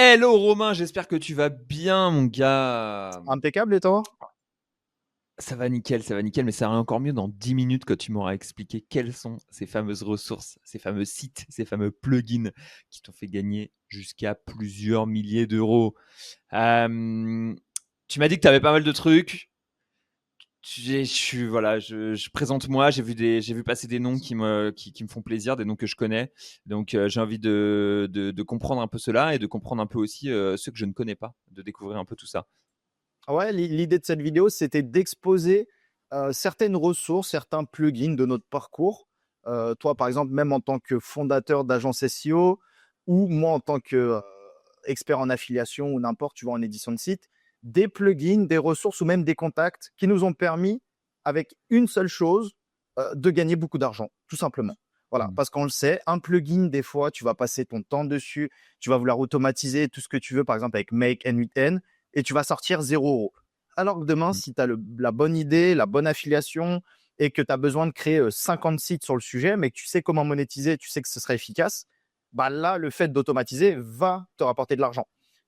Hello Romain, j'espère que tu vas bien mon gars. Impeccable, et toi? Ça va nickel, mais ça ira encore mieux dans 10 minutes quand tu m'auras expliqué quelles sont ces fameuses ressources, ces fameux sites, ces fameux plugins qui t'ont fait gagner jusqu'à plusieurs milliers d'euros. Euh, Tu m'as dit que tu avais pas mal de trucs. Voilà, je présente-moi. J'ai vu passer des noms qui me font plaisir, des noms que je connais. Donc j'ai envie de comprendre un peu cela et de comprendre un peu aussi ceux que je ne connais pas, de découvrir un peu tout ça. Ouais, l'idée de cette vidéo, c'était d'exposer certaines ressources, certains plugins de notre parcours. Toi, par exemple, même en tant que fondateur d'agence SEO, ou moi en tant que expert en affiliation ou n'importe, tu vois, en édition de site, des plugins, des ressources ou même des contacts qui nous ont permis, avec une seule chose, de gagner beaucoup d'argent, tout simplement. Voilà, Mm. parce qu'on le sait, un plugin, des fois, tu vas passer ton temps dessus, tu vas vouloir automatiser tout ce que tu veux, par exemple avec Make and with N, et tu vas sortir 0 €. Alors que demain, Mm. si tu as la bonne idée, la bonne affiliation et que tu as besoin de créer 50 sites sur le sujet, mais que tu sais comment monétiser, tu sais que ce sera efficace, bah là, le fait d'automatiser va te rapporter de l'argent.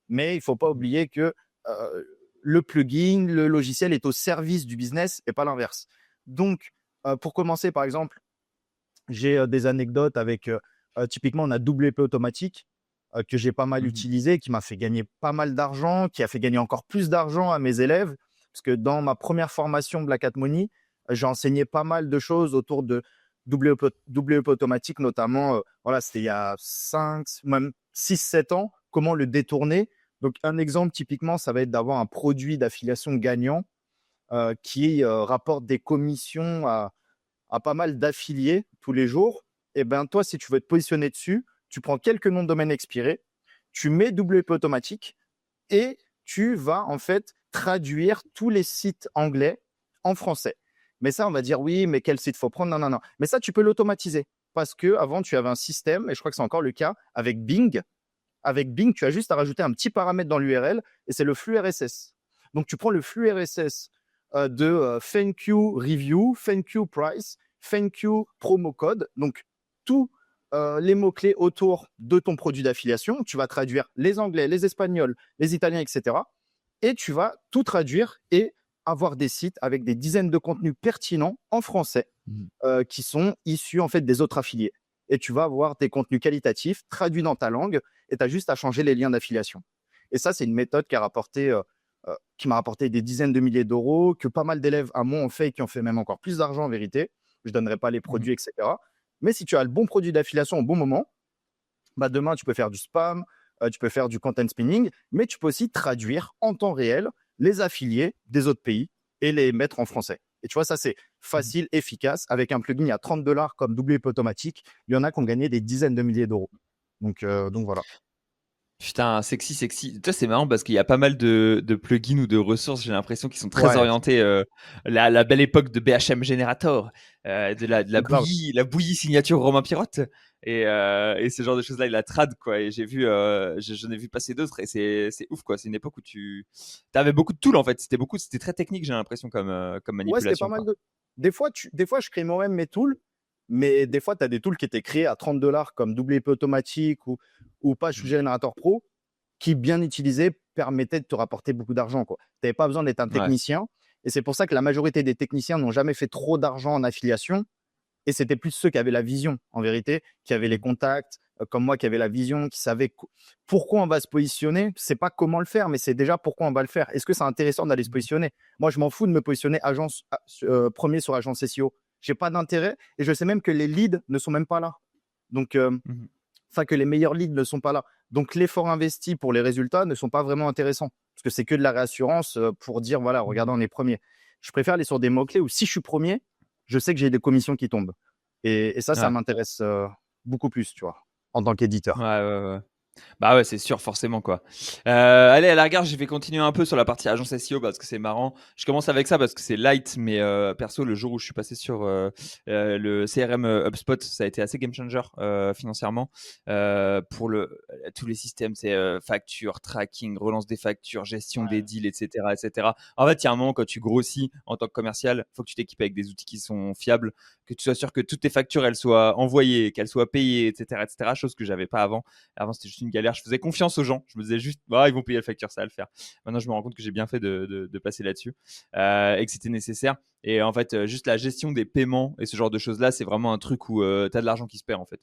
Mais il ne faut pas oublier que euh, le plugin, le logiciel est au service du business et pas l'inverse. Donc, pour commencer, par exemple, j'ai des anecdotes avec, typiquement, on a WP Automatique que j'ai pas mal Mhm. utilisé, qui m'a fait gagner pas mal d'argent, qui a fait gagner encore plus d'argent à mes élèves. Parce que dans ma première formation Black Hat Money, j'ai enseigné pas mal de choses autour de WP Automatique, notamment, voilà, c'était il y a 5, même 6, 7 ans, comment le détourner. Donc, un exemple, typiquement, ça va être d'avoir un produit d'affiliation gagnant qui rapporte des commissions à pas mal d'affiliés tous les jours, et ben toi, si tu veux te positionner dessus, tu prends quelques noms de domaine expirés, tu mets WP Automatique et tu vas en fait traduire tous les sites anglais en français. Mais ça, on va dire oui, mais quel site faut prendre? Non, non, non. Mais ça, tu peux l'automatiser parce que avant, tu avais un système, et je crois que c'est encore le cas avec Bing. Avec Bing, tu as juste à rajouter un petit paramètre dans l'URL et c'est le flux RSS. Donc, tu prends le flux RSS de thank you review, thank you price, thank you promo code. Donc, tous les mots-clés autour de ton produit d'affiliation. Tu vas traduire les anglais, les espagnols, les italiens, etc. Et tu vas tout traduire et avoir des sites avec des dizaines de contenus pertinents en français Mhm. qui sont issus en fait des autres affiliés. Et tu vas avoir des contenus qualitatifs traduits dans ta langue et tu as juste à changer les liens d'affiliation. Et ça, c'est une méthode qui m'a rapporté des dizaines de milliers d'euros, que pas mal d'élèves à moi ont fait et qui ont fait même encore plus d'argent en vérité. Je ne donnerai pas les Mhm. produits, etc. Mais si tu as le bon produit d'affiliation au bon moment, bah demain, tu peux faire du spam, tu peux faire du content spinning, mais tu peux aussi traduire en temps réel les affiliés des autres pays et les mettre en français. Et tu vois, ça, c'est Mhm. facile, efficace. Avec un plugin à 30 $ comme WP Automatique, il y en a qui ont gagné des dizaines de milliers d'euros. Donc voilà. Putain, sexy, sexy. Toi, c'est marrant parce qu'il y a pas mal de plugins ou de ressources, j'ai l'impression, qui sont très Ouais, orientés. La belle époque de BHM Generator, grave. la bouillie signature Romain Pirotte et ce genre de choses-là, et la trad, quoi. Et j'ai vu, j'en ai vu passer d'autres et c'est ouf, quoi. C'est une époque où tu avais beaucoup de tools, en fait. C'était très technique, j'ai l'impression, comme Ouais, c'était pas manipulation, mal quoi. de. Des fois, je crée moi-même mes tools, mais des fois, tu as des tools qui étaient créés à 30 $ comme WP Automatique ou Page Mm. Generator Pro, qui, bien utilisés, permettaient de te rapporter beaucoup d'argent, quoi. Tu n'avais pas besoin d'être un Ouais. technicien. Et c'est pour ça que la majorité des techniciens n'ont jamais fait trop d'argent en affiliation. Et c'était plus ceux qui avaient la vision, en vérité, qui avaient les Mm. contacts, comme moi, qui avaient la vision, qui savaient pourquoi on va se positionner. C'est pas comment le faire, mais c'est déjà pourquoi on va le faire. Est-ce que c'est intéressant d'aller se positionner? Moi, je m'en fous de me positionner premier sur agence SEO. J'ai pas d'intérêt et je sais même que les leads ne sont même pas là. Donc, Mhm. enfin, que les meilleurs leads ne sont pas là. Donc, l'effort investi pour les résultats ne sont pas vraiment intéressants parce que c'est que de la réassurance pour dire, voilà, regardez, Mhm. on est premier. Je préfère aller sur des mots-clés où si je suis premier, je sais que j'ai des commissions qui tombent. Et ça Ouais. m'intéresse beaucoup plus, tu vois, en tant Ouais, qu'éditeur. ouais, ouais. Bah ouais, c'est sûr, forcément quoi. Allez, à la rigueur, je vais continuer un peu sur la partie agence SEO parce que c'est marrant. Je commence avec ça parce que c'est light, mais perso, le jour où je suis passé sur le CRM HubSpot, ça a été assez game changer financièrement pour tous les systèmes, c'est facture, tracking, relance des factures, gestion des deals, etc., etc. En fait, il y a un moment quand tu grossis en tant que commercial, faut que tu t'équipes avec des outils qui sont fiables, que tu sois sûr que toutes tes factures elles soient envoyées, qu'elles soient payées, etc., etc. Chose que j'avais pas avant. Avant, c'était juste une galère. Je faisais confiance aux gens. Je me disais juste, bah, ils vont payer la facture, ça va le faire. Maintenant, je me rends compte que j'ai bien fait de passer là-dessus et que c'était nécessaire. Et en fait, juste la gestion des paiements et ce genre de choses-là, c'est vraiment un truc où tu as de l'argent qui se perd en fait.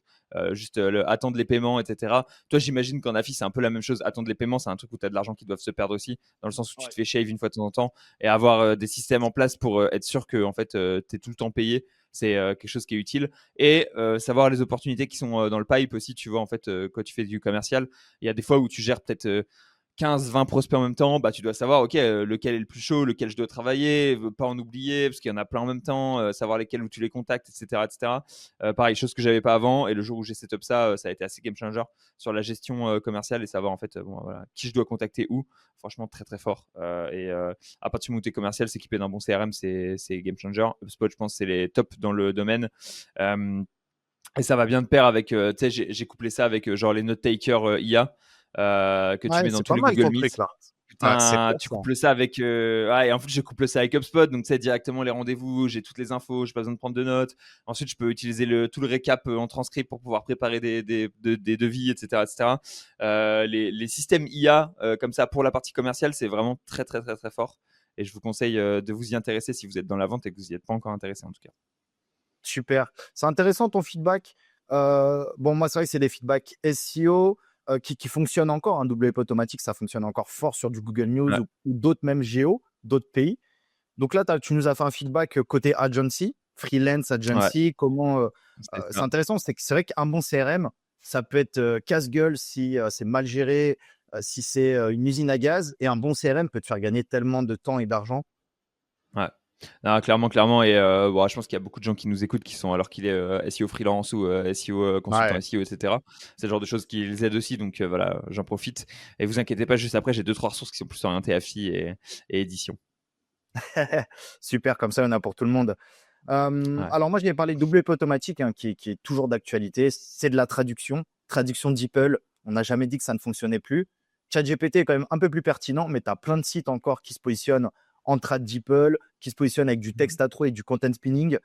Juste attendre les paiements, etc. Toi, j'imagine qu'en AFI, c'est un peu la même chose. Attendre les paiements, c'est un truc où tu as de l'argent qui doivent se perdre aussi, dans le sens où tu Ouais. te fais shave une fois de temps en temps et avoir des systèmes en place pour être sûr que en fait, tu es tout le temps payé. C'est quelque chose qui est utile. Et savoir les opportunités qui sont dans le pipe aussi, tu vois, en fait, quand tu fais du commercial, il y a des fois où tu gères peut-être 15-20 prospects en même temps, bah, tu dois savoir, ok, lequel est le plus chaud, lequel je dois travailler, pas en oublier, parce qu'il y en a plein en même temps, savoir lesquels où tu les contactes, etc. etc. Pareil, chose que j'avais pas avant, et le jour où j'ai set up ça, ça a été assez game changer sur la gestion commerciale et savoir en fait bon, voilà, qui je dois contacter où. Franchement, très très fort. À partir du moment où tu es commercial, s'équiper d'un bon CRM, c'est game changer. HubSpot, je pense, c'est les top dans le domaine. Et ça va bien de pair avec, tu sais, j'ai couplé ça avec genre les note takers IA que tu Ouais, mets dans c'est tous pas les mal Google ton Meet. truc là. Ouais, c'est Putain, fort tu ça. couples ça avec. Ouais, et en fait, je couple ça avec HubSpot. Donc, tu sais, directement les rendez-vous, j'ai toutes les infos, j'ai pas besoin de prendre de notes. Ensuite, je peux utiliser tout le récap en transcript pour pouvoir préparer des devis, etc. etc. Les systèmes IA comme ça pour la partie commerciale, c'est vraiment très, très, très, très fort. Et je vous conseille de vous y intéresser si vous êtes dans la vente et que vous n'y êtes pas encore intéressé en tout cas. Super. C'est intéressant ton feedback. Bon, moi, c'est vrai que c'est des feedbacks SEO qui fonctionnent encore. Un WP automatique, ça fonctionne encore fort sur du Google News Ouais, ou d'autres même géo, d'autres pays. Donc là, tu nous as fait un feedback côté agency, freelance ouais, agency. Comment c'est c'est ça. intéressant, c'est vrai qu'un bon CRM, ça peut être casse-gueule si c'est mal géré, si c'est une usine à gaz. Et un bon CRM peut te faire gagner tellement de temps et d'argent. Ouais. Non, clairement, clairement. Et bon, je pense qu'il y a beaucoup de gens qui nous écoutent qui sont alors qu'il est SEO freelance ou SEO consultant Ouais. SEO, etc. C'est le genre de choses qui les aident aussi. Donc voilà, j'en profite. Et vous inquiétez pas, juste après, j'ai 2-3 ressources qui sont plus orientées AFI et édition. Super, comme ça, il y en a pour tout le monde. Ouais. Alors moi, je vais parler de WP automatique hein, qui est toujours d'actualité. C'est de la traduction DeepL. On n'a jamais dit que ça ne fonctionnait plus. ChatGPT est quand même un peu plus pertinent, mais tu as plein de sites encore qui se positionnent en trad DeepL, qui se positionnent avec du texte à trop et du content spinning.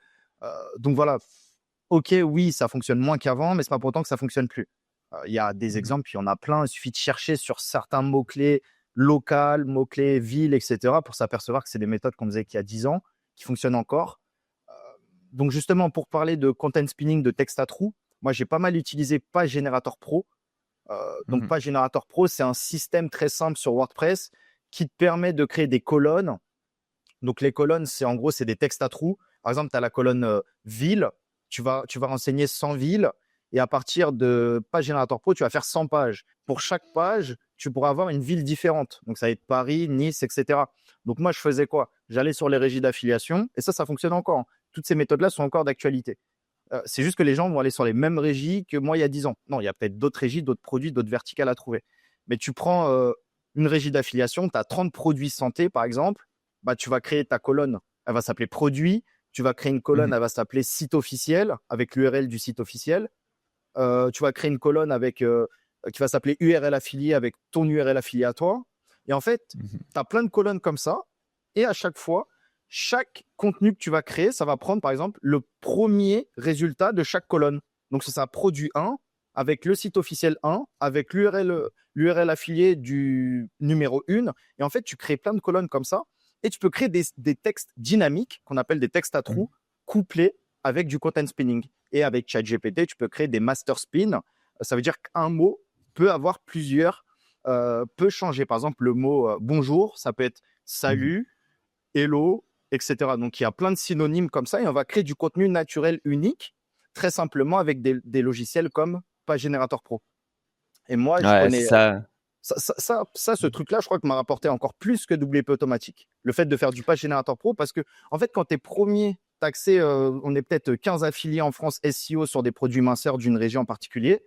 Donc voilà, ok, oui, ça fonctionne moins qu'avant, mais c'est pas pour autant que ça fonctionne plus. Il y a des Mhm. exemples, il y en a plein. Il suffit de chercher sur certains mots-clés local, mots-clés ville, etc. pour s'apercevoir que c'est des méthodes qu'on faisait qu'il y a 10 ans, qui fonctionnent encore. Donc justement, pour parler de content spinning, de texte à trous, moi j'ai pas mal utilisé Page Generator Pro. Donc Mhm. Page Generator Pro, c'est un système très simple sur WordPress qui te permet de créer des colonnes. Donc les colonnes, c'est en gros, c'est des textes à trous. Par exemple, tu as la colonne ville, tu vas renseigner 100 villes et à partir de Page Generator Pro, tu vas faire 100 pages. Pour chaque page, tu pourras avoir une ville différente. Donc ça va être Paris, Nice, etc. Donc moi, je faisais quoi? J'allais sur les régies d'affiliation et ça fonctionne encore. Toutes ces méthodes-là sont encore d'actualité. C'est juste que les gens vont aller sur les mêmes régies que moi il y a 10 ans. Non, il y a peut-être d'autres régies, d'autres produits, d'autres verticales à trouver. Mais tu prends une régie d'affiliation, tu as 30 produits santé par exemple, bah, tu vas créer ta colonne, elle va s'appeler produits, tu vas créer une colonne, Mhm. elle va s'appeler site officiel avec l'URL du site officiel. Tu vas créer une colonne qui va s'appeler URL affilié avec ton URL affilié à toi. Et en fait, Mhm. tu as plein de colonnes comme ça. Et à chaque fois, chaque contenu que tu vas créer, ça va prendre par exemple le premier résultat de chaque colonne. Donc, ça sera produit 1 avec le site officiel 1, avec l'URL affilié du numéro 1. Et en fait, tu crées plein de colonnes comme ça. Et tu peux créer des textes dynamiques qu'on appelle des textes à Mhm. trous couplés avec du content spinning. Et avec ChatGPT, tu peux créer des master spins. Ça veut dire qu'un mot peut avoir peut changer. Par exemple, le mot bonjour, ça peut être Mhm. salut, hello, etc. Donc, il y a plein de synonymes comme ça et on va créer du contenu naturel unique très simplement avec des logiciels comme Page Generator Pro. Et moi, je Ouais, c'est prenais ça. ce truc-là, je crois que m'a rapporté encore plus que WP automatique. Le fait de faire du Page Generator Pro, parce que, en fait, quand tu es premier, taxé, on est peut-être 15 affiliés en France SEO sur des produits minceurs d'une région en particulier.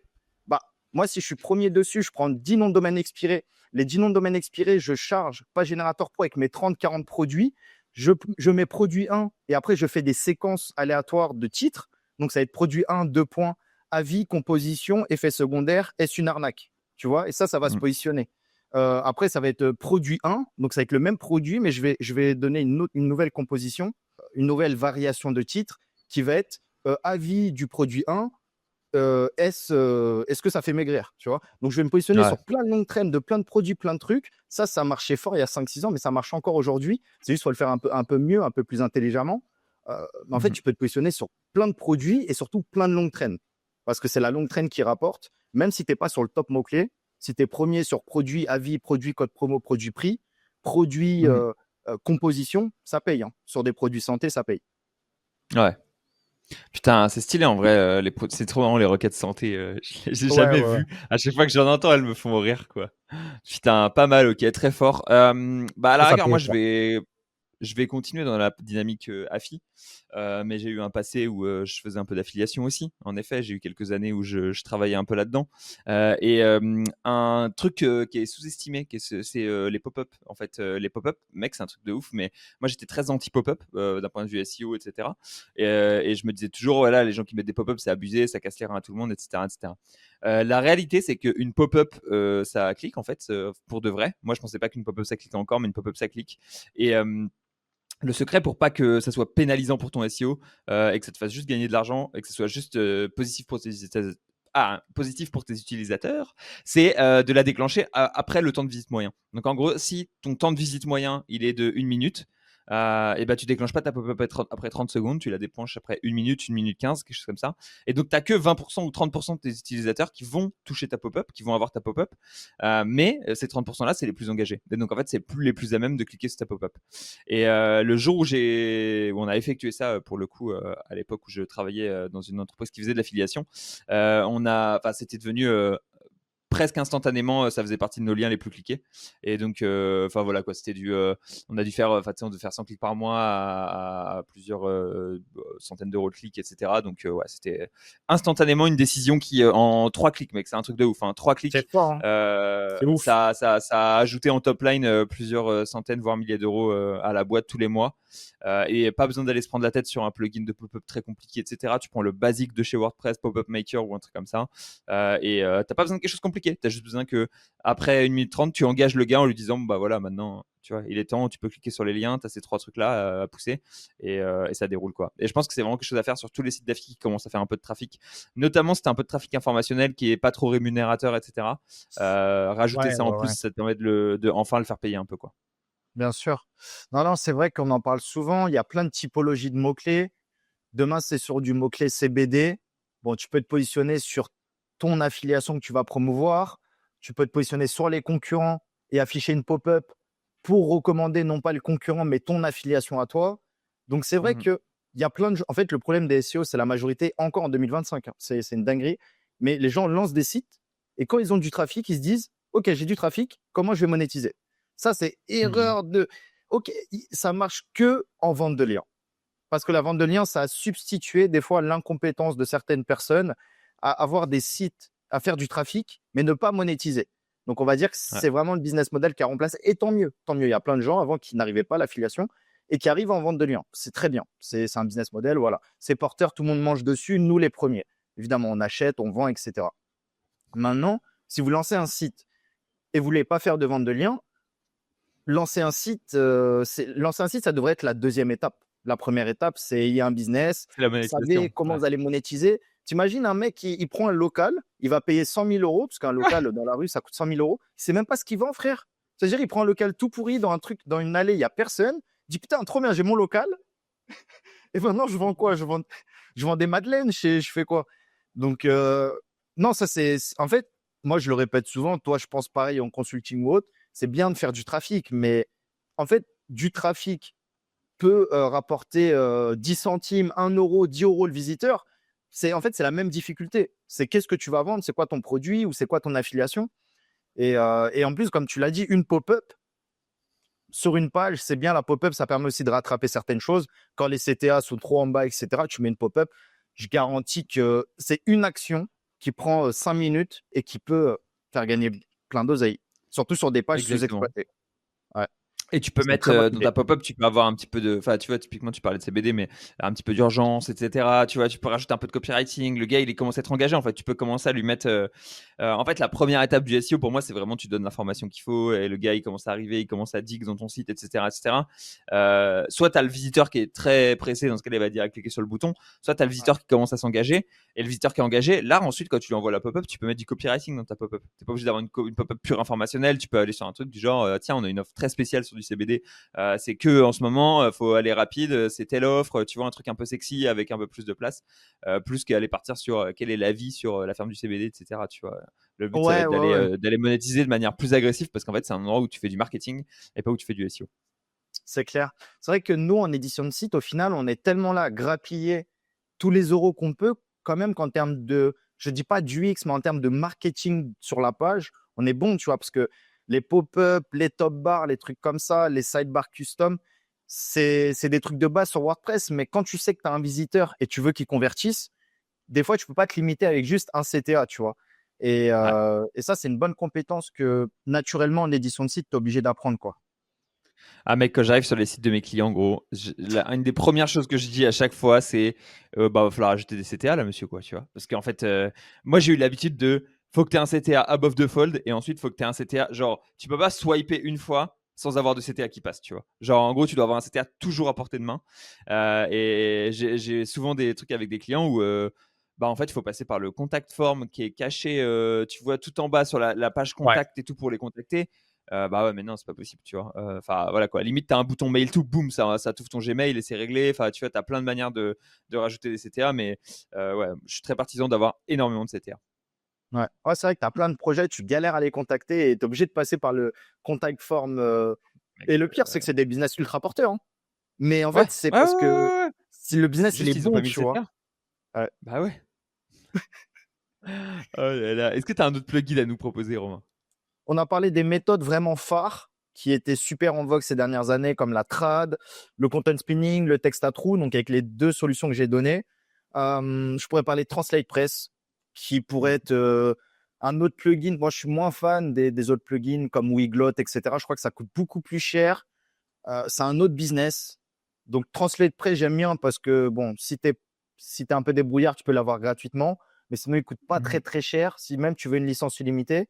Bah, moi, si je suis premier dessus, je prends 10 noms de domaine expirés. Les 10 noms de domaine expirés, je charge Page Generator Pro avec mes 30-40 produits. Je mets produit 1 et après, je fais des séquences aléatoires de titres. Donc, ça va être produit 1, 2 points, avis, composition, effet secondaire, est-ce une arnaque? Tu vois, et ça va se Mhm. positionner. Après, ça va être produit 1, donc ça va être le même produit, mais je vais donner une nouvelle composition, une nouvelle variation de titre qui va être avis du produit 1, est-ce que ça fait maigrir, tu vois? Donc, je vais me positionner Ouais. sur plein de longues traînes, de plein de produits, plein de trucs. Ça marchait fort il y a 5-6 ans, mais ça marche encore aujourd'hui. C'est juste, faut le faire un peu mieux, un peu plus intelligemment. Mais en fait, Mmh. tu peux te positionner sur plein de produits et surtout plein de longues traînes. Parce que c'est la longue traîne qui rapporte. Même si tu es pas sur le top mot-clé, si tu es premier sur produit, avis, produit, code promo, produit prix, produit, Mmh. composition, ça paye, hein. Sur des produits santé, ça paye. Ouais. Putain, c'est stylé en vrai, c'est trop marrant les requêtes santé, je l'ai Ouais, jamais ouais, ouais. vu. À chaque fois que j'en entends, elles me font rire, quoi. Putain, pas mal, OK, très fort. Bah, à la Ça rigueur, paye moi, fort. je vais continuer dans la dynamique AFI, mais j'ai eu un passé où je faisais un peu d'affiliation aussi. En effet, j'ai eu quelques années où je travaillais un peu là-dedans. Un truc qui est sous-estimé, c'est les pop-up. En fait, les pop-up, mec, c'est un truc de ouf, mais moi j'étais très anti-pop-up d'un point de vue SEO, etc. Et je me disais toujours, voilà, les gens qui mettent des pop-up, c'est abusé, ça casse les reins à tout le monde, etc. etc. La réalité, c'est qu'une pop-up, ça clique en fait, pour de vrai. Moi, je pensais pas qu'une pop-up ça clique encore, mais une pop-up ça clique. Et le secret pour pas que ça soit pénalisant pour ton SEO et que ça te fasse juste gagner de l'argent et que ce soit juste positif pour tes utilisateurs. Positif pour tes utilisateurs, c'est de la déclencher après le temps de visite moyen. Donc en gros, si ton temps de visite moyen il est de 1 minute, et ben tu déclenches pas ta pop-up après 30 secondes, tu la déclenches après 1 minute, 1 minute 15, quelque chose comme ça. Et donc tu n'as que 20% ou 30% de tes utilisateurs qui vont toucher ta pop-up, qui vont avoir ta pop-up. Mais ces 30% là, c'est les plus engagés. Et donc en fait, c'est les plus à même de cliquer sur ta pop-up. Et le jour où on a effectué ça, pour le coup, à l'époque où je travaillais dans une entreprise qui faisait de l'affiliation, c'était devenu presque instantanément, ça faisait partie de nos liens les plus cliqués. Et donc, enfin voilà quoi, on a dû faire, on devait faire 100 clics par mois à plusieurs centaines d'euros de clics, etc. Donc, ouais, c'était instantanément une décision qui, en 3 clics, mec, c'est un truc de ouf. Hein, 3 clics, C'est fort, hein. C'est ouf. ça a ajouté en top line plusieurs centaines, voire milliers d'euros à la boîte tous les mois. Et pas besoin d'aller se prendre la tête sur un plugin de pop-up très compliqué, etc. Tu prends le basique de chez WordPress, Pop-up Maker ou un truc comme ça. T'as pas besoin de quelque chose de compliqué. T'as juste besoin que après 1 minute 30, tu engages le gars en lui disant bah voilà, maintenant, tu vois, il est temps, tu peux cliquer sur les liens, t'as ces 3 trucs-là à pousser et ça déroule quoi. Et je pense que c'est vraiment quelque chose à faire sur tous les sites d'affi qui commencent à faire un peu de trafic, notamment si t'as un peu de trafic informationnel qui est pas trop rémunérateur, etc. Rajouter Ouais, ça en ouais, plus, ouais. ça te permet de enfin le faire payer un peu quoi. Bien sûr. Non, non, c'est vrai qu'on en parle souvent. Il y a plein de typologies de mots-clés. Demain, c'est sur du mot-clé CBD. Bon, tu peux te positionner sur ton affiliation que tu vas promouvoir. Tu peux te positionner sur les concurrents et afficher une pop-up pour recommander non pas le concurrent, mais ton affiliation à toi. Donc, c'est vrai Mhm. qu'il y a plein de. En fait, le problème des SEO, c'est la majorité encore en 2025, hein. C'est une dinguerie. Mais les gens lancent des sites et quand ils ont du trafic, ils se disent OK, j'ai du trafic, comment je vais monétiser? Ça, c'est Mhm. erreur de. OK, ça marche que en vente de liens. Parce que la vente de liens, ça a substitué des fois l'incompétence de certaines personnes à avoir des sites, à faire du trafic, mais ne pas monétiser. Donc, on va dire que Ouais. c'est vraiment le business model qui a remplacé. Et tant mieux, tant mieux. Il y a plein de gens avant qui n'arrivaient pas à l'affiliation et qui arrivent en vente de liens. C'est très bien. C'est un business model, voilà. C'est porteur, tout le monde mange dessus, nous les premiers. Évidemment, on achète, on vend, etc. Maintenant, si vous lancez un site et vous voulez pas faire de vente de liens, lancer un site, ça devrait être la deuxième étape. La première étape, c'est il y a un business, C'est la vous savez monétisation. comment Ouais. vous allez monétiser. T'imagines un mec qui il prend un local, il va payer 100 000 euros, parce qu'un local dans la rue, ça coûte 100 000 euros. Il sait même pas ce qu'il vend, frère. C'est-à-dire, il prend un local tout pourri dans un truc, dans une allée, il y a personne. Il dit putain, trop bien, j'ai mon local. Et maintenant, je vends quoi? Je vends des madeleines, je fais quoi? Donc, non, ça en fait, moi, je le répète souvent, toi, je pense pareil en consulting ou autre, c'est bien de faire du trafic, mais en fait, du trafic peut rapporter 10 centimes, 1 euro, 10 euros le visiteur. En fait, c'est la même difficulté. C'est qu'est-ce que tu vas vendre, c'est quoi ton produit ou c'est quoi ton affiliation. Et en plus, comme tu l'as dit, une pop-up sur une page, c'est bien la pop-up, ça permet aussi de rattraper certaines choses. Quand les CTA sont trop en bas, etc., tu mets une pop-up. Je garantis que c'est une action qui prend 5 minutes et qui peut faire gagner plein d'oseille, surtout sur des pages Exactement. sous-exploitées. Ouais. Et tu peux C'est une mettre très bonne dans idée. ta pop-up, tu peux avoir un petit peu de. Enfin, tu vois, typiquement, tu parlais de CBD, mais un petit peu d'urgence, etc. Tu vois, tu peux rajouter un peu de copywriting. Le gars, il commence à être engagé. En fait, tu peux commencer à lui mettre. En fait, la première étape du SEO pour moi, c'est vraiment tu donnes l'information qu'il faut et le gars, il commence à arriver, il commence à dig dans ton site, etc. etc. Soit tu as le visiteur qui est très pressé, dans ce cas-là, il va direct cliquer sur le bouton. Soit tu as le Ouais. visiteur qui commence à s'engager. Et le visiteur qui est engagé, là, ensuite, quand tu lui envoies la pop-up, tu peux mettre du copywriting dans ta pop-up. Tu n'es pas obligé d'avoir une pop-up pure informationnelle. Tu peux aller sur un truc du genre tiens, on a une offre très spéciale sur du CBD. C'est que en ce moment, faut aller rapide. C'est telle offre, tu vois, un truc un peu sexy avec un peu plus de place, plus qu'aller partir sur quelle est la vie sur la ferme du CBD, etc. Tu vois, le but ça va Ouais, être ouais, ouais. d'aller monétiser de manière plus agressive parce qu'en fait, c'est un endroit où tu fais du marketing et pas où tu fais du SEO. C'est clair. C'est vrai que nous, en édition de site, au final, on est tellement là à grappiller tous les euros qu'on peut, quand même qu'en termes de, je dis pas du X, mais en termes de marketing sur la page, on est bon, tu vois, parce que les pop-up, les top bars, les trucs comme ça, les sidebars custom, c'est des trucs de base sur WordPress. Mais quand tu sais que tu as un visiteur et tu veux qu'il convertisse, des fois, tu peux pas te limiter avec juste un CTA, tu vois. Ouais. Et ça, c'est une bonne compétence que naturellement, en édition de site, tu es obligé d'apprendre, quoi. Ah mec, quand j'arrive sur les sites de mes clients, gros, une des premières choses que je dis à chaque fois, c'est bah va falloir ajouter des CTA là, monsieur, quoi, tu vois. Parce qu'en fait, moi j'ai eu l'habitude de faut que tu aies un CTA above the fold et ensuite faut que tu aies un CTA, genre, tu peux pas swiper une fois sans avoir de CTA qui passe, tu vois. Genre, en gros, tu dois avoir un CTA toujours à portée de main. Et j'ai souvent des trucs avec des clients où bah en fait, il faut passer par le contact form qui est caché, tu vois, tout en bas sur la page Ouais. contact et tout pour les contacter. Bah ouais, mais non, c'est pas possible, tu vois. Enfin, voilà quoi. Limite, t'as un bouton mail tout, boum, ça t'ouvre ton Gmail et c'est réglé. Enfin, tu vois, t'as plein de manières de rajouter des CTA, mais ouais, je suis très partisan d'avoir énormément de CTA. Ouais. Ouais, c'est vrai que tu as plein de projets, tu galères à les contacter et tu es obligé de passer par le contact form. Mec, Et le pire, c'est que c'est des business ultra porteurs, hein. Mais en ouais, fait, c'est ouais, ouais, parce ouais, que ouais, ouais. si le business il est Juste, ils ont pas bon, mis le tu vois. CTA. Ouais. Bah ouais. Oh là là. Est-ce que t'as un autre plugin à nous proposer, Romain? On a parlé des méthodes vraiment phares qui étaient super en vogue ces dernières années, comme la trad, le content spinning, le text à trous. Donc, avec les deux solutions que j'ai données, je pourrais parler de Translate Press, qui pourrait être un autre plugin. Moi, je suis moins fan des autres plugins comme Weglot, etc. Je crois que ça coûte beaucoup plus cher. C'est un autre business. Donc, Translate Press, j'aime bien parce que, bon, si t'es un peu débrouillard, tu peux l'avoir gratuitement. Mais sinon, il coûte pas très, Mhm. très cher si même tu veux une licence illimitée.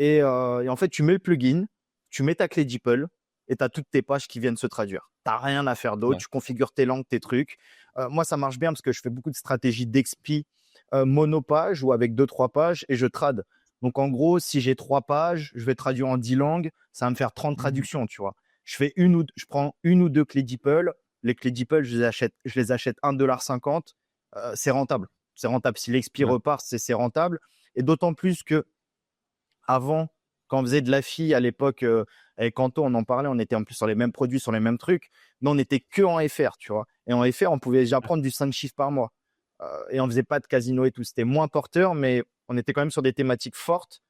Et en fait, tu mets le plugin, tu mets ta clé DeepL et tu as toutes tes pages qui viennent se traduire. Tu n'as rien à faire d'autre. Ouais. Tu configures tes langues, tes trucs. Moi, ça marche bien parce que je fais beaucoup de stratégies d'expi monopage ou avec 2-3 pages et je trade. Donc, en gros, si j'ai 3 pages, je vais traduire en 10 langues. Ça va me faire 30 Mhm. traductions, tu vois. Je prends une ou deux clés DeepL. Les clés DeepL, je les achète 1,50 $. C'est rentable. C'est rentable. Si l'expi Ouais. repart, c'est rentable. Et d'autant plus que avant, quand on faisait de la fille à l'époque, avec Anto, on en parlait, on était en plus sur les mêmes produits, sur les mêmes trucs. Mais on était que en FR, tu vois. Et en FR, on pouvait déjà prendre du 5 chiffres par mois. Et on faisait pas de casino et tout. C'était moins porteur, mais on était quand même sur des thématiques fortes.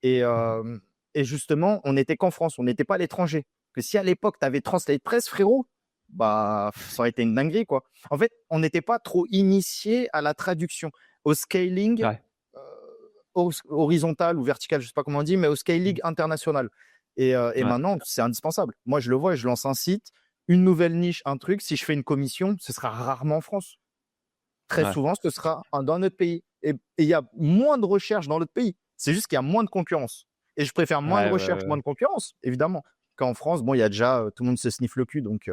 Et, Mhm. euh, et justement, on n'était qu'en France, on n'était pas à l'étranger. Que si à l'époque, tu avais Translate Press, frérot, bah, ça aurait été une dinguerie, quoi. En fait, on n'était pas trop initié à la traduction, au scaling Ouais. horizontal ou vertical, je sais pas comment on dit, mais au scaling international. Et Ouais. maintenant, c'est indispensable. Moi, je le vois, je lance un site, une nouvelle niche, un truc. Si je fais une commission, ce sera rarement en France. Très Ouais. souvent, ce sera dans notre pays. Et il y a moins de recherche dans notre pays. C'est juste qu'il y a moins de concurrence. Et je préfère moins de Ouais, ouais, recherche, ouais. moins de concurrence, évidemment, qu'en France. Bon, il y a déjà, tout le monde se sniffe le cul, donc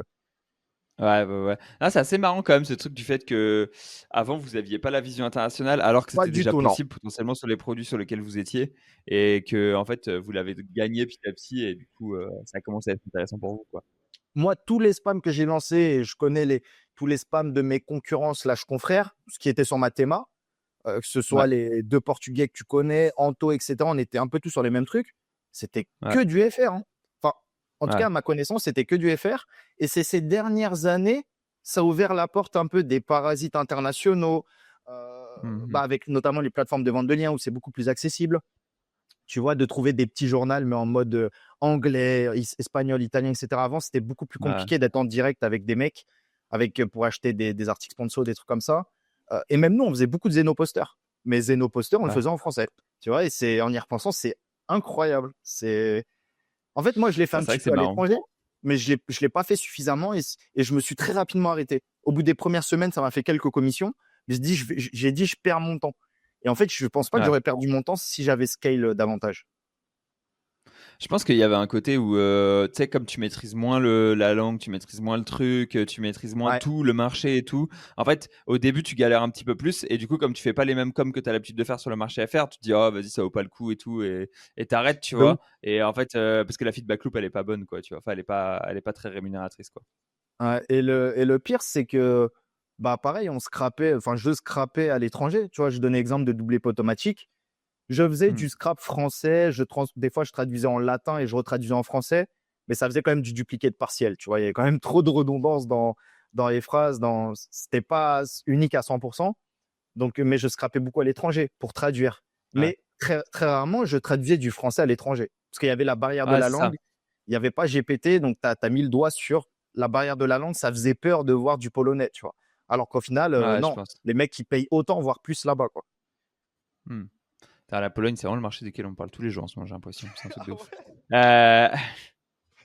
Ouais, ouais, ouais. Ah, c'est assez marrant quand même ce truc du fait que avant vous aviez pas la vision internationale alors que pas c'était du déjà tout, non. possible potentiellement sur les produits sur lesquels vous étiez et que en fait vous l'avez gagné petit à petit et du coup ça a commencé à être intéressant pour vous quoi. Moi, tous les spams que j'ai lancés, et je connais tous les spams de mes concurrents slash confrères, ce qui était sur ma théma, que ce soit Ouais, les deux Portugais que tu connais, Anto, etc. On était un peu tous sur les mêmes trucs. C'était ouais, que du FR, hein. Enfin, en tout cas, ouais. à ma connaissance, c'était que du FR. Et c'est ces dernières années, ça a ouvert la porte un peu des parasites internationaux, Mhm. bah, avec notamment les plateformes de vente de liens où c'est beaucoup plus accessible. Tu vois, de trouver des petits journaux, mais en mode anglais, espagnol, italien, etc. Avant, c'était beaucoup plus Ouais, compliqué d'être en direct avec des mecs, pour acheter des articles sponsors, des trucs comme ça. Et même nous, on faisait beaucoup de Zenoposter. Mais Zenoposter, on le ouais. faisait en français. Tu vois, en y repensant, c'est incroyable. En fait, moi, je l'ai fait Ah, un c'est vrai petit que c'est peu à marrant. l'étranger. mais je l'ai pas fait suffisamment et je me suis très rapidement arrêté. Au bout des premières semaines, ça m'a fait quelques commissions. J'ai dit, je perds mon temps. Et en fait, je pense pas que Ouais. j'aurais perdu mon temps si j'avais scale davantage. Je pense qu'il y avait un côté où, tu sais, comme tu maîtrises moins la langue, tu maîtrises moins le truc, tu maîtrises moins Ouais. tout, le marché et tout. En fait, au début, tu galères un petit peu plus. Et du coup, comme tu fais pas les mêmes coms que tu as l'habitude de faire sur le marché FR, tu te dis, oh, vas-y, ça vaut pas le coup et tout. Et t'arrêtes, tu De ouf. vois. Et en fait, parce que la feedback loop, elle est pas bonne, quoi. Tu vois. Enfin, elle est pas très rémunératrice, quoi. Ouais, et le pire, c'est que, bah, pareil, je scrapais à l'étranger. Tu vois, je donnais exemple de double automatique. Je faisais Hmm. du scrap français. Des fois, je traduisais en latin et je retraduisais en français, mais ça faisait quand même du dupliqué de partiel. Tu vois, il y avait quand même trop de redondance dans les phrases. C'était pas unique à 100%. Donc, mais je scrapais beaucoup à l'étranger pour traduire. Ouais. Mais très, très rarement, je traduisais du français à l'étranger parce qu'il y avait la barrière de Ouais, la c'est ça. langue. Il n'y avait pas GPT, donc tu as mis le doigt sur la barrière de la langue. Ça faisait peur de voir du polonais, tu vois. Alors qu'au final, Ouais, je non, pense. les mecs, ils payent autant, voire plus là-bas, quoi. Hmm. La Pologne, c'est vraiment le marché duquel on parle tous les jours en ce moment, j'ai l'impression. C'est un truc de ouf. Euh,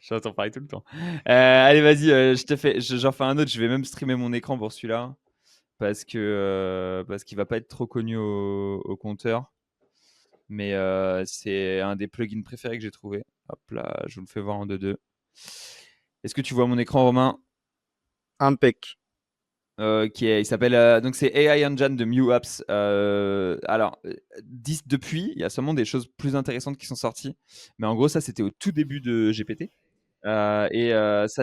J'entends parler tout le temps. Allez, vas-y, j'en fais un autre. Je vais même streamer mon écran pour celui-là parce qu'il va pas être trop connu au compteur. Mais c'est un des plugins préférés que j'ai trouvé. Hop là, je vous le fais voir en 2-2. Est-ce que tu vois mon écran, Romain? Impec. Il s'appelle donc c'est AI Engine de Mew Apps. Depuis, il y a seulement des choses plus intéressantes qui sont sorties. Mais en gros, ça c'était au tout début de GPT. Ça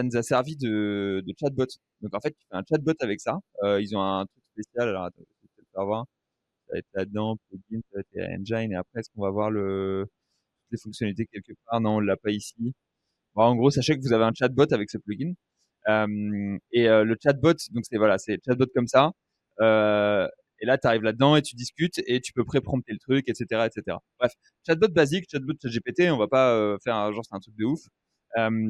nous a servi de chatbot. Donc en fait, tu fais un chatbot avec ça. Ils ont un truc spécial. Alors attends, je vais te le faire voir. Ça va être là-dedans, plugin, ça va être AI Engine. Et après, est-ce qu'on va voir les fonctionnalités quelque part? Non, on l'a pas ici. Bon, en gros, sachez que vous avez un chatbot avec ce plugin. Le chatbot, donc c'est chatbot comme ça. Euh, et là, tu arrives là-dedans et tu discutes et tu peux pré-prompter le truc, etc., etc. Bref, chatbot basique, chatbot ChatGPT, on va pas faire genre c'est un truc de ouf. Euh,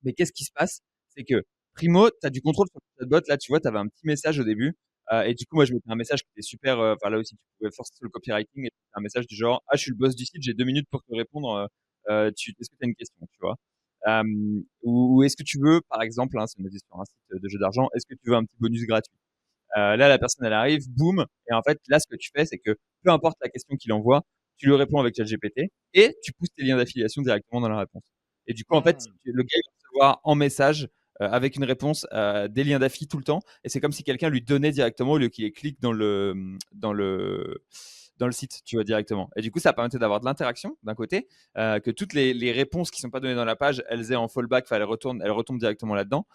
mais qu'est-ce qui se passe? C'est que, primo, tu as du contrôle sur le chatbot. Là, tu vois, tu avais un petit message au début. Et du coup, moi, je mettais un message qui était super. Enfin, là aussi, tu pouvais forcer sur le copywriting et un message du genre, ah, je suis le boss du site, j'ai 2 minutes pour te répondre. Est-ce que tu as une question, tu vois? Ou est-ce que tu veux, par exemple, hein, si on était sur un site de jeu d'argent, est-ce que tu veux un petit bonus gratuit? Là, la personne, elle arrive, boum. Et en fait, là, ce que tu fais, c'est que peu importe la question qu'il envoie, tu lui réponds avec ChatGPT et tu pousses tes liens d'affiliation directement dans la réponse. Et du coup, en fait, le gars il va recevoir en message avec une réponse des liens d'affi tout le temps. Et c'est comme si quelqu'un lui donnait directement au lieu qu'il clique dans le site, tu vois, directement. Et du coup, ça permettait d'avoir de l'interaction d'un côté, que toutes les réponses qui ne sont pas données dans la page, elles aient en fallback, enfin, elles retombent directement là-dedans,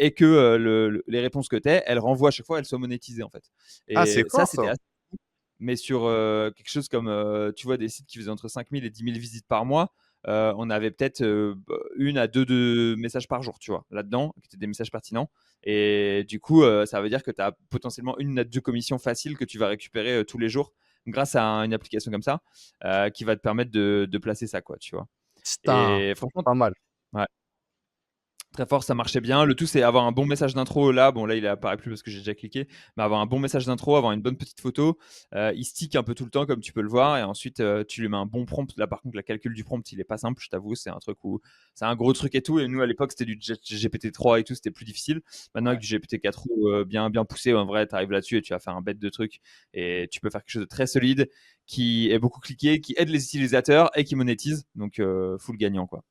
et que les réponses que tu as, elles renvoient à chaque fois, elles soient monétisées en fait. Ah, c'est Et ça, fort, c'était ça. assez cool. Mais sur quelque chose comme, tu vois, des sites qui faisaient entre 5000 et 10 000 visites par mois, on avait peut-être une à deux messages par jour, tu vois, là-dedans, qui étaient des messages pertinents. Et du coup, ça veut dire que tu as potentiellement une à deux commissions faciles que tu vas récupérer tous les jours grâce à une application comme ça qui va te permettre de placer ça, quoi, tu vois. C'est Et franchement, pas mal. ouais, très fort, ça marchait bien. Le tout, c'est avoir un bon message d'intro là. Bon, là, il apparaît plus parce que j'ai déjà cliqué. Mais avoir un bon message d'intro, avoir une bonne petite photo. Il stick un peu tout le temps, comme tu peux le voir. Et ensuite, tu lui mets un bon prompt. Là, par contre, le calcul du prompt, il est pas simple, je t'avoue. C'est un truc où c'est un gros truc et tout. Et nous, à l'époque, c'était du GPT-3 et tout. C'était plus difficile. Maintenant, avec Ouais. du GPT-4 bien poussé, en vrai, tu arrives là-dessus et tu vas faire un bête de trucs. Et tu peux faire quelque chose de très solide qui est beaucoup cliqué, qui aide les utilisateurs et qui monétise. Donc, full gagnant, quoi.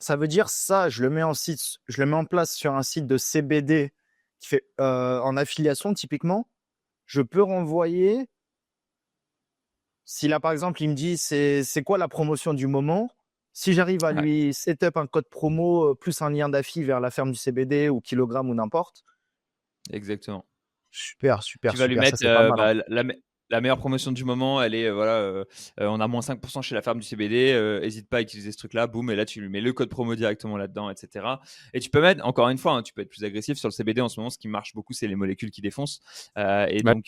Ça veut dire ça, je le mets en place sur un site de CBD qui fait en affiliation typiquement. Je peux renvoyer, si là par exemple il me dit c'est quoi la promotion du moment, si j'arrive à Ouais, lui setup un code promo plus un lien d'affi vers la ferme du CBD ou kilogramme ou n'importe, exactement. super, super, Tu vas lui super, ça mettre c'est pas mal, hein. la meilleure promotion du moment, elle est voilà, on a moins 5% chez la ferme du CBD, hésite pas à utiliser ce truc-là, boum, et là tu lui mets le code promo directement là-dedans, etc. Et tu peux mettre, encore une fois, hein, tu peux être plus agressif sur le CBD en ce moment, ce qui marche beaucoup, c'est les molécules qui défoncent. Et Ouais. donc,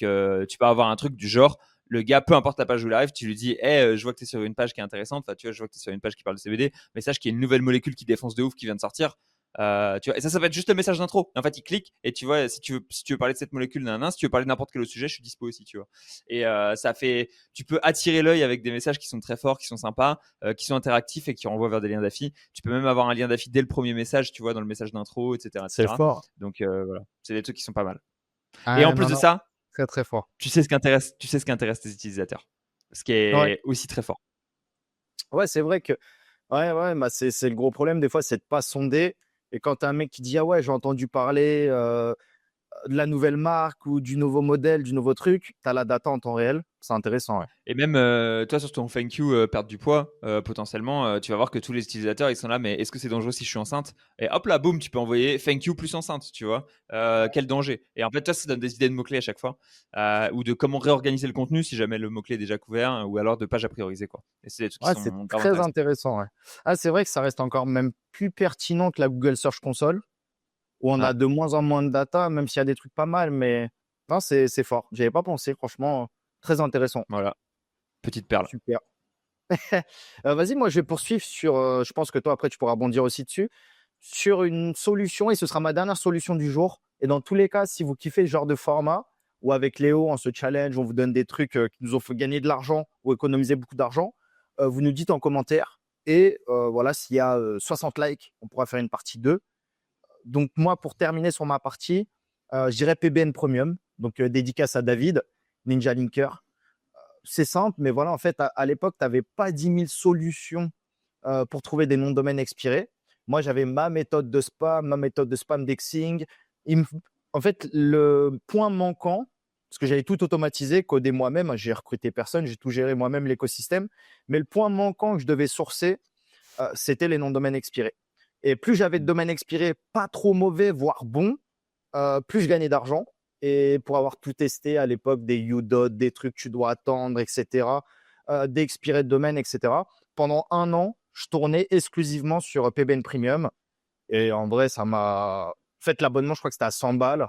tu peux avoir un truc du genre, le gars, peu importe la page où il arrive, tu lui dis, hey, je vois que tu es sur une page qui est intéressante, enfin, tu vois, je vois que tu es sur une page qui parle de CBD, mais sache qu'il y a une nouvelle molécule qui défonce de ouf qui vient de sortir. Tu vois, et ça va être juste le message d'intro. En fait, il clique et tu vois, si tu veux parler de cette molécule, si tu veux parler de n'importe quel autre sujet, je suis dispo aussi, tu vois. Et tu peux attirer l'œil avec des messages qui sont très forts, qui sont sympas, qui sont interactifs et qui renvoient vers des liens d'affi. Tu peux même avoir un lien d'affi dès le premier message, tu vois, dans le message d'intro, etc., C'est etc. fort. Donc voilà, c'est des trucs qui sont pas mal. Et en Ah, plus non, de non, ça, très très fort. tu sais ce qui intéresse tes utilisateurs, ce qui Ouais, est aussi très fort. ouais, c'est vrai que ouais, bah, c'est le gros problème des fois, c'est de pas sonder. Et quand tu as un mec qui dit: «Ah ouais, j'ai entendu parler, de la nouvelle marque ou du nouveau modèle, du nouveau truc», tu as la data en temps réel, c'est intéressant, ouais. Et même, toi, sur ton thank you, perdre du poids, potentiellement, tu vas voir que tous les utilisateurs, ils sont là, mais est-ce que c'est dangereux si je suis enceinte? Et hop là, boum, tu peux envoyer thank you plus enceinte, tu vois? Quel danger? Et en fait, toi, ça donne des idées de mots-clés à chaque fois, ou de comment réorganiser le contenu si jamais le mot-clé est déjà couvert, ou alors de pages à prioriser, quoi. Et c'est des trucs qui Ouais, c'est sont grave très intéressants. intéressant, ouais. Ah, c'est vrai que ça reste encore même plus pertinent que la Google Search Console, où on Ouais, a de moins en moins de data, même s'il y a des trucs pas mal, mais non, c'est fort. J'y avais pas pensé, franchement, très intéressant. voilà, petite perle. Super. Vas-y, moi, je vais poursuivre sur, je pense que toi, après, tu pourras rebondir aussi dessus, sur une solution et ce sera ma dernière solution du jour et dans tous les cas, si vous kiffez ce genre de format où avec Léo, on se challenge, on vous donne des trucs, qui nous ont fait gagner de l'argent ou économiser beaucoup d'argent, vous nous dites en commentaire et voilà, s'il y a, 60 likes, on pourra faire une partie 2. Donc moi, pour terminer sur ma partie, je dirais PBN Premium, donc dédicace à David, Ninja Linker. C'est simple, mais voilà, en fait, à l'époque, tu avais pas 10 000 solutions pour trouver des noms de domaine expirés. Moi, j'avais ma méthode de spam, ma méthode de spam indexing. Il me En fait, le point manquant, parce que j'avais tout automatisé, codé moi-même, hein, j'ai recruté personne, j'ai tout géré moi-même l'écosystème, mais le point manquant que je devais sourcer, c'était les noms de domaine expirés. Et plus j'avais de Mmh. domaines expirés pas trop mauvais, voire bons, plus je gagnais d'argent. Et pour avoir tout testé à l'époque, des UDOT, des trucs que tu dois attendre, et cetera, des expirés de domaine, et cetera. Pendant 1 an, je tournais exclusivement sur PBN Premium et en vrai, ça m'a fait l'abonnement, je crois que c'était à 100 balles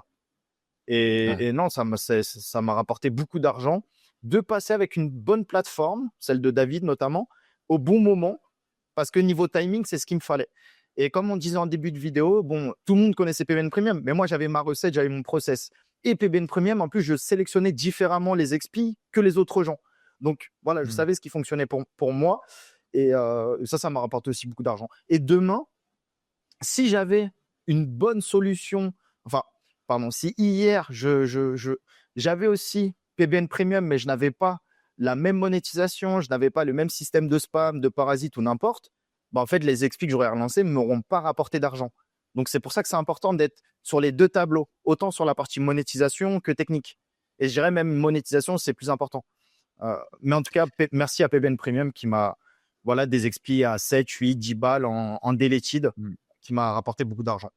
Ouais. et non, ça m'a rapporté beaucoup d'argent de passer avec une bonne plateforme, celle de David notamment, au bon moment parce que niveau timing, c'est ce qu'il me fallait. Et comme on disait en début de vidéo, bon, tout le monde connaissait PBN Premium, mais moi, j'avais ma recette, j'avais mon process. Et PBN Premium, en plus, je sélectionnais différemment les expis que les autres gens. Donc, voilà, je Mmh. savais ce qui fonctionnait pour moi. Et ça m'a rapporté aussi beaucoup d'argent. Et demain, si j'avais une bonne solution, enfin, pardon, si hier, j'avais aussi PBN Premium, mais je n'avais pas la même monétisation, je n'avais pas le même système de spam, de parasite ou n'importe, bah, en fait, les expis que j'aurais relancés ne m'auront pas rapporté d'argent. Donc, c'est pour ça que c'est important d'être sur les deux tableaux, autant sur la partie monétisation que technique. Et je dirais même monétisation, c'est plus important. Mais en tout cas, merci à PBN Premium qui m'a voilà, des expis à 7, 8, 10 balles en deleted Mmh. qui m'a rapporté beaucoup d'argent.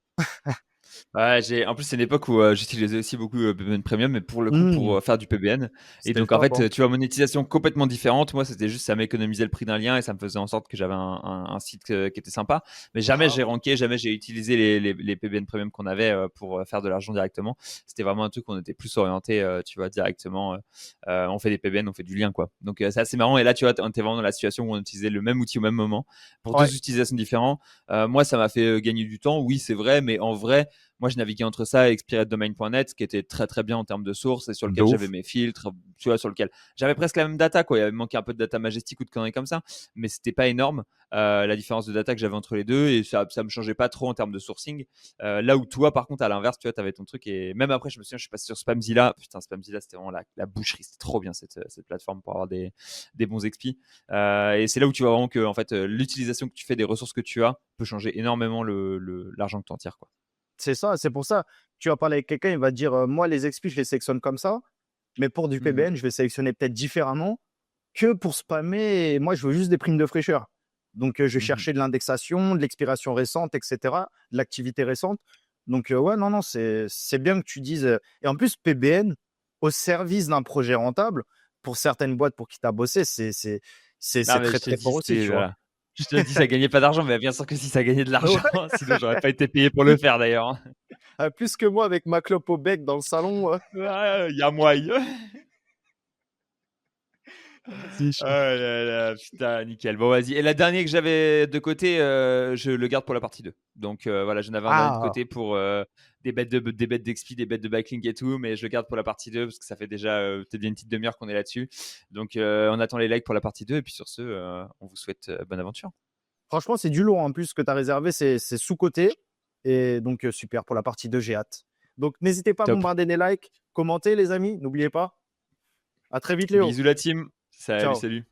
Ouais, en plus, c'est une époque où j'utilisais aussi beaucoup PBN Premium, mais pour le coup, pour Mmh, faire du PBN. Et c'était le donc, en top, fait, hein. tu vois, monétisation complètement différente. Moi, c'était juste, ça m'économisait le prix d'un lien et ça me faisait en sorte que j'avais un site qui était sympa. Mais jamais j'ai Grave. ranké, jamais j'ai utilisé les PBN Premium qu'on avait pour faire de l'argent directement. C'était vraiment un truc où on était plus orienté, tu vois, directement. On fait des PBN, on fait du lien, quoi. Donc, c'est assez marrant. Et là, tu vois, on était vraiment dans la situation où on utilisait le même outil au même moment pour Ouais, deux utilisations différentes. Moi, ça m'a fait gagner du temps. Oui, c'est vrai, mais en vrai, moi, je naviguais entre ça et expireddomain.net, qui était très très bien en termes de sources et sur de lequel j'avais ouf. mes filtres, tu vois, sur lequel j'avais presque la même data, quoi. Il avait manqué un peu de data majestique ou de conneries comme ça, mais c'était pas énorme la différence de data que j'avais entre les deux et ça me changeait pas trop en termes de sourcing. Là où toi, par contre, à l'inverse, tu vois, t'avais ton truc et même après, je me souviens, je suis passé sur Spamzilla. Putain, Spamzilla, c'était vraiment la boucherie. C'était trop bien cette plateforme pour avoir des bons expis. Et c'est là où tu vois vraiment que en fait, l'utilisation que tu fais des ressources que tu as peut changer énormément l'argent que tu en tires, quoi. C'est ça, c'est pour ça. Tu vas parler avec quelqu'un, il va te dire, «Moi, les expis, je les sélectionne comme ça, mais pour du Mmh. PBN, je vais sélectionner peut-être différemment que pour spammer et moi, je veux juste des primes de fraîcheur». Donc je vais Mmh. chercher de l'indexation, de l'expiration récente et cetera, de l'activité récente. Donc ouais, non, non, c'est bien que tu dises, et en plus PBN au service d'un projet rentable, pour certaines boîtes pour qui tu as bossé, Non, c'est mais très, je te très fort dis, aussi, c'est tu vois? voilà. Je te dis, ça gagnait pas d'argent, mais bien sûr que si ça gagnait de l'argent, Ouais, sinon j'aurais pas été payé pour le faire d'ailleurs, hein. plus que moi avec ma clope au bec dans le salon, Ouais, il y a moyen. C'est Oh chiant. là là, putain, nickel. Bon, vas-y. Et la dernière que j'avais de côté, je le garde pour la partie 2. Donc voilà, j'en avais un dernier de Ah, côté pour des bêtes d'XP, des bêtes de backlink et tout, mais je le garde pour la partie 2 parce que ça fait déjà peut-être bien une petite demi-heure qu'on est là-dessus. Donc on attend les likes pour la partie 2 et puis sur ce, on vous souhaite bonne aventure. franchement, c'est du lourd en plus ce que tu as réservé, c'est sous-coté. Et donc, super pour la partie 2, j'ai hâte. Donc, n'hésitez pas à Top. bombarder des likes, commenter, les amis, n'oubliez pas. À très vite, Léo. Bisous la team. Salut, Ciao. salut.